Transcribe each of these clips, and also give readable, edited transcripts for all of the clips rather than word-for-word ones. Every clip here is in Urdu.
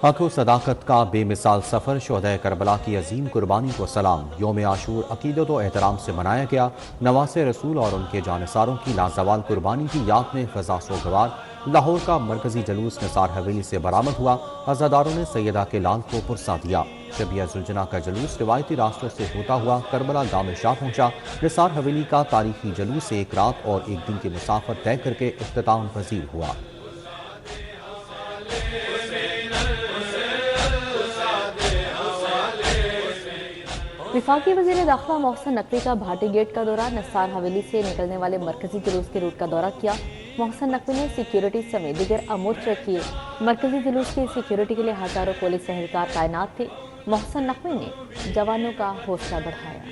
حق و صداقت کا بے مثال سفر شہدائے کربلا کی عظیم قربانی کو سلام۔ یوم عاشور عقیدت و احترام سے منایا گیا۔ نواسے رسول اور ان کے جانثاروں کی لازوال قربانی کی یاد میں فضا سوگوار۔ لاہور کا مرکزی جلوس نثار حویلی سے برآمد ہوا۔ عزاداروں نے سیدہ کے لال کو پرسا دیا۔ شبیہ ذوالجناح کا جلوس روایتی راستوں سے ہوتا ہوا کربلا گام شاہ پہنچا۔ نثار حویلی کا تاریخی جلوس ایک رات اور ایک دن کی مسافت طے کر کے اختتام پذیر ہوا۔ وفاقی وزیر داخلہ محسن نقوی کا بھاٹی گیٹ کا دورہ۔ نثار حویلی سے نکلنے والے مرکزی جلوس کے روٹ کا دورہ کیا۔ محسن نقوی نے سیکیورٹی سمیت دیگر امور چیک کیے۔ مرکزی جلوس کی سیکیورٹی کے لیے ہزاروں پولیس اہلکار تعینات تھے۔ محسن نقوی نے جوانوں کا حوصلہ بڑھایا۔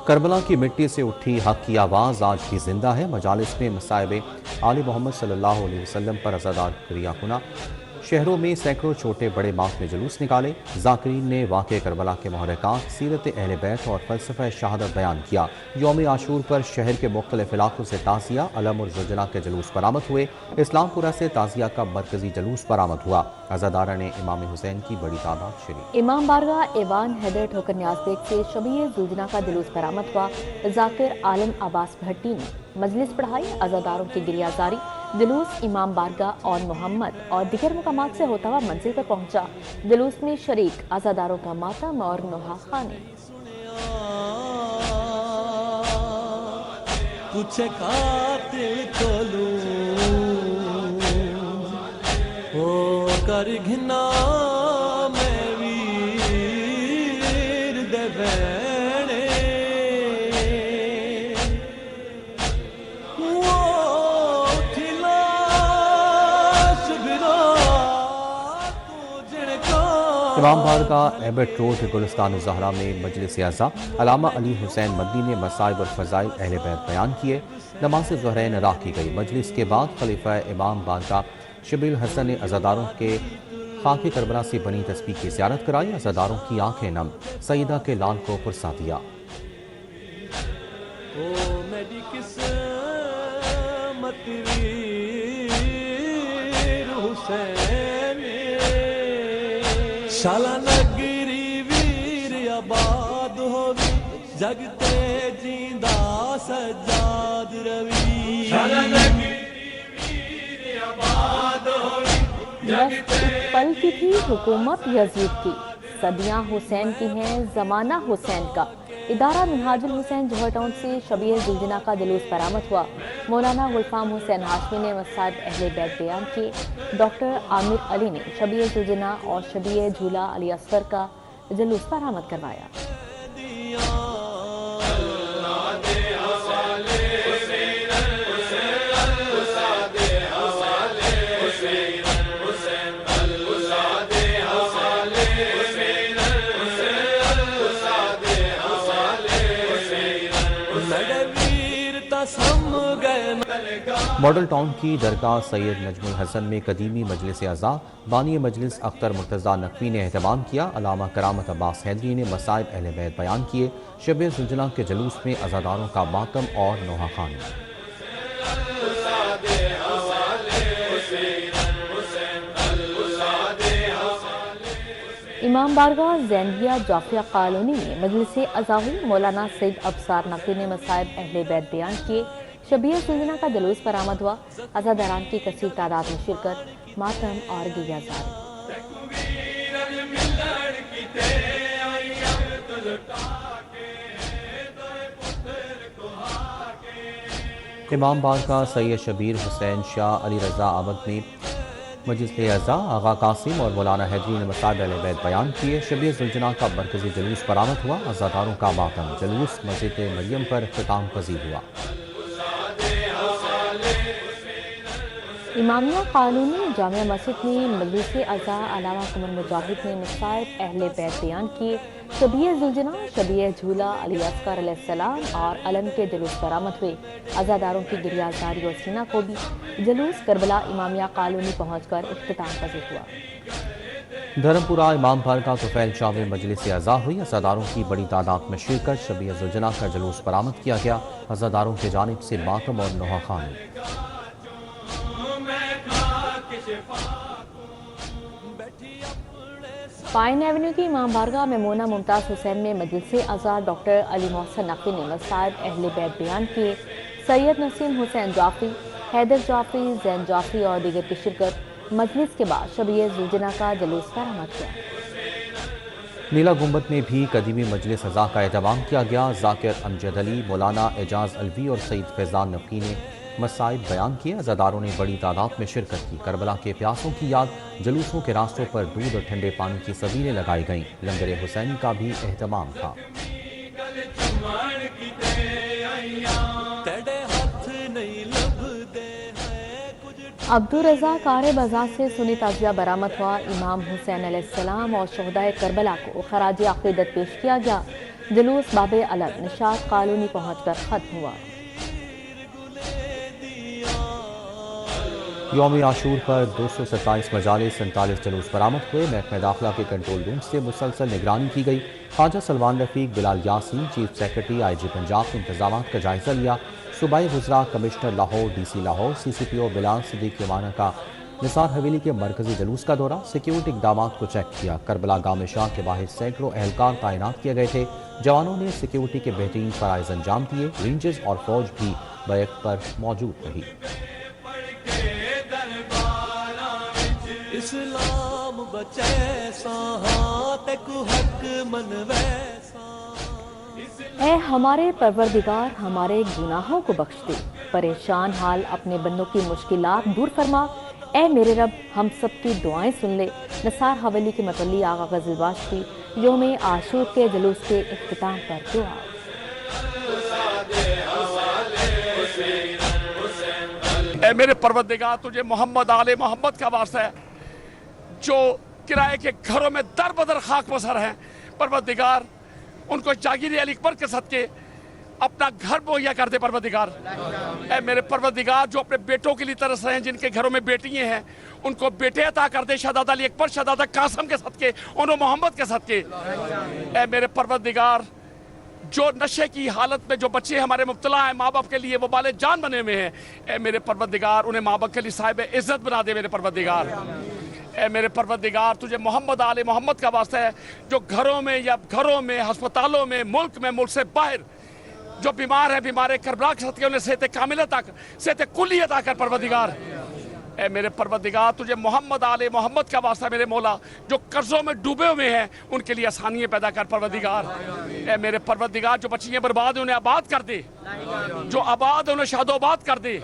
کربلا کی مٹی سے اٹھی حق کی آواز آج بھی زندہ ہے۔ مجالس میں مصائب آل محمد صلی اللہ علیہ وسلم پر عزادار کریا کنا۔ شہروں میں سینکڑوں چھوٹے بڑے ماس میں جلوس نکالے۔ ذاکرین نے واقع کربلا کے محرکات، سیرت اہل بیت اور فلسفہ شہادت بیان کیا۔ یوم عاشور پر شہر کے مختلف علاقوں سے تعزیہ، علم اور ذوالجناح کے جلوس برآمد ہوئے۔ اسلام پورہ سے تعزیہ کا مرکزی جلوس برآمد ہوا۔ عزادارہ نے امام حسین کی بڑی تعداد شریک۔ امام بارگاہ ایوان حیدر ٹھوکر نیاز بیگ سے شبیہ ذوالجناح کا جلوس برآمد ہوا۔ ذاکر عالم عباس بھٹی نے مجلس پڑھائی۔ عزاداروں کی گریہ زاری۔ جلوس امام بارگاہ آن محمد اور دیگر مقامات سے ہوتا ہوا منزل پر پہنچا۔ جلوس میں شریک عزاداروں کا ماتم اور نوحہ خانے۔ کچھ قاتل کولوں او کر گھنا میں ویر دے بہنے امام بارگاہ ایبٹ روڈ گلستان الزہرا میں مجلس اعزا علامہ علی حسین مدنی نے مصائب اور فضائل اہل بیت بیان کیے۔ نماز ظہرین ادا کی گئی۔ مجلس کے بعد خلیفہ امام بارگاہ شبیل حسن نے عزاداروں کے خاک کربلا سے بنی تسبیح کی زیارت کرائی۔ عزاداروں کی آنکھیں نم۔ سیدہ کے لال کو پرسا دیا۔ شالا نگری ویر آباد ہووی جگتے جیندہ سجاد روی۔ شالا نگری ویر آباد ہووی نفس ایک پل کی تھی حکومت یزید کی، صدیاں حسین کی ہیں زمانہ حسین کا۔ ادارہ منہاج الحسین جوہر ٹاؤن سے شبیہ ذوالجناح کا جلوس برآمد ہوا۔ مولانا غلفام حسین ہاشمی نے مصائب اہل بیت بیان کیے۔ ڈاکٹر عامر علی نے شبیہ ذوالجناح اور شبیہ جھولا علی اصغر کا جلوس برآمد کروایا۔ ماڈل ٹاؤن کی درگاہ سید نجم الحسن میں قدیمی مجلس اعزا بانی مجلس اختر مرتضیٰ نقوی نے اہتمام کیا۔ علامہ کرامت عباس حیدری نے مصائب اہل بیت بیان کیے۔ شبیہ ذوالجناح کے جلوس میں عزاداروں کا ماتم اور نوحہ خانی۔ امام بارگاہ زینبیہ جعفریہ کالونی میں مجلس اعزا ہوئی۔ مولانا سید ابصار نقوی نے مصائب اہل بیت بیان کیے۔ شبیہ ذوالجناح کا جلوس برآمد ہوا۔ عزاداران کی کثیر تعداد میں شرکت، ماتم اور گریہ زاری۔ امام بارگاہ سید شبیر حسین شاہ علی رضا آمد میں مجلس اعزا آغا قاسم اور مولانا حیدری نے مصائب اہل بیت بیان کیے۔ شبیہ ذوالجناح کا مرکزی جلوس برآمد ہوا۔ عزاداروں کا ماتم۔ جلوس مسجد مریم پر اختتام پذیر ہوا۔ امامیہ کالونی جامعہ مسجد میں مجلس اعزا علامہ قمر مجاہد نے مصائب اہل بیت بیان کیے۔ شبیہ ذوالجناح، شبیہ جھولا علی اصغر علیہ السلام اور علم کے جلوس برآمد ہوئے۔ عزاداروں کی گریہ زاری اور سینہ کو بھی۔ جلوس کربلا امامیہ کالونی پہنچ کر اختتام پذیر ہوا۔ دھرمپورہ امام بارگاہ طفیل شاہ میں مجلس اعزا ہوئی. عزاداروں کی بڑی تعداد میں شرکت. شبیہ ذوالجناح کا جلوس برآمد کیا گیا. عزاداروں کی جانب سے ماتم اور نوحہ خوانی. پائن ایونیو کی امام بارگاہ میں مونا ممتاز حسین میں مجلس اعزا ڈاکٹر علی محسن نقوی نے مصائب اہل بیت بیان کیے. سید نسیم حسین جعفری، حیدر جعفری، زین جعفری اور دیگر کی شرکت. مجلس کے بعد شبیہ ذوالجناح کا جلوس برآمد کیا. نیلا گنبد میں بھی قدیمی مجلس اعزا کا اہتمام کیا گیا. ذاکر امجد علی، مولانا اعجاز الوی اور سید فیضان نقوی نے مصائب بیان کیے. عزاداروں نے بڑی تعداد میں شرکت کی. کربلا کے پیاسوں کی یاد. جلوسوں کے راستوں پر دودھ اور ٹھنڈے پانی کی سبیلیں لگائی گئیں. لنگر حسینی کا بھی اہتمام تھا. عبدالرضا کار بازار سے سنی تعزیہ برآمد ہوا. امام حسین علیہ السلام اور شہدائے کربلا کو خراج عقیدت پیش کیا گیا. جلوس باب علم نشاط کالونی پہنچ کر ختم ہوا. یوم عاشور پر 227 مجالس 47 جلوس برآمد ہوئے. محکمہ داخلہ کے کنٹرول روم سے مسلسل نگرانی کی گئی. Khawaja Salman Rafique, Bilal Yasin, chief secretary I G Punjab نے انتظامات کا جائزہ لیا. صوبائی وزراء، commissioner Lahore, D C Lahore, C C P O Bilal Siddique یمانہ کا نثار حویلی کے مرکزی جلوس کا دورہ. سیکیورٹی اقدامات کو چیک کیا. کربلا گاہ شاہ کے باہر سینکڑوں اہلکار تعینات کیے گئے تھے. جوانوں نے سیکیورٹی کے بہترین فرائض انجام دیے. رینجرز اور فوج بھی بیک پر موجود رہی. اسلام بچے ساہاں تے کو حق منوے. اے ہمارے پروردگار، ہمارے گناہوں کو بخش دے. پریشان حال اپنے بندوں کی مشکلات دور فرما. اے میرے رب، ہم سب کی دعائیں سن لے. نثار حویلی کے متولی آغا غزل باش کی یوم عاشور کے جلوس کے اختتام پر دعا. اے میرے پروردگار، تجھے محمد آل محمد کا واسطہ ہے جو کرائے کے گھروں میں در بدر خاک بسر ہیں. پروردگار ان کو جاگیر علی اکبر کے صدقے اپنا گھر مہیا کر دے. پروردگار اے میرے پروردگار، جو اپنے بیٹوں کے لیے ترس رہے ہیں، جن کے گھروں میں بیٹیاں ہیں، ان کو بیٹے عطا کر دے. شہزادہ علی اکبر، شہزادہ قاسم کے صدقے، انہوں محمد کے صدقے. اے میرے پروردگار، جو نشے کی حالت میں جو بچے ہمارے مبتلا ہیں، ماں باپ کے لیے وہ بال جان بنے ہوئے ہیں، اے میرے پروردگار انہیں ماں باپ کے لیے صاحب عزت بنا دے. میرے پروردگار اے میرے پروردگار، تجھے محمد آل محمد کا واسطہ ہے جو گھروں میں ہسپتالوں میں ملک سے باہر جو بیمار ہیں، بیمار کربلا کے صدقے انہیں صحت کاملہ تک صحت کلی عطا کر. پروردگار اے میرے پروردگار، تجھے محمد آل محمد کا واسطہ میرے مولا جو قرضوں میں ڈوبے ہوئے ہیں ان کے لیے آسانیاں پیدا کر. پروردگار اے میرے پروردگار، جو بچیاں برباد ہیں انہیں آباد کر دے، جو آباد ہیں انہیں شاد و آباد کر دے.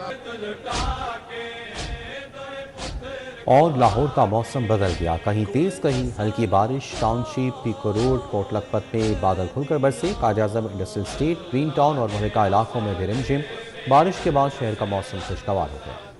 اور لاہور کا موسم بدل گیا. کہیں تیز کہیں ہلکی بارش. ٹاؤن شپ، پیکو روڈ، کوٹ لکھپت میں بادل کھل کر برسے. Quaid Azam industrial estate, green town اور ملکہ علاقوں میں بھی رمجم. بارش کے بعد شہر کا موسم خوشگوار ہو گیا.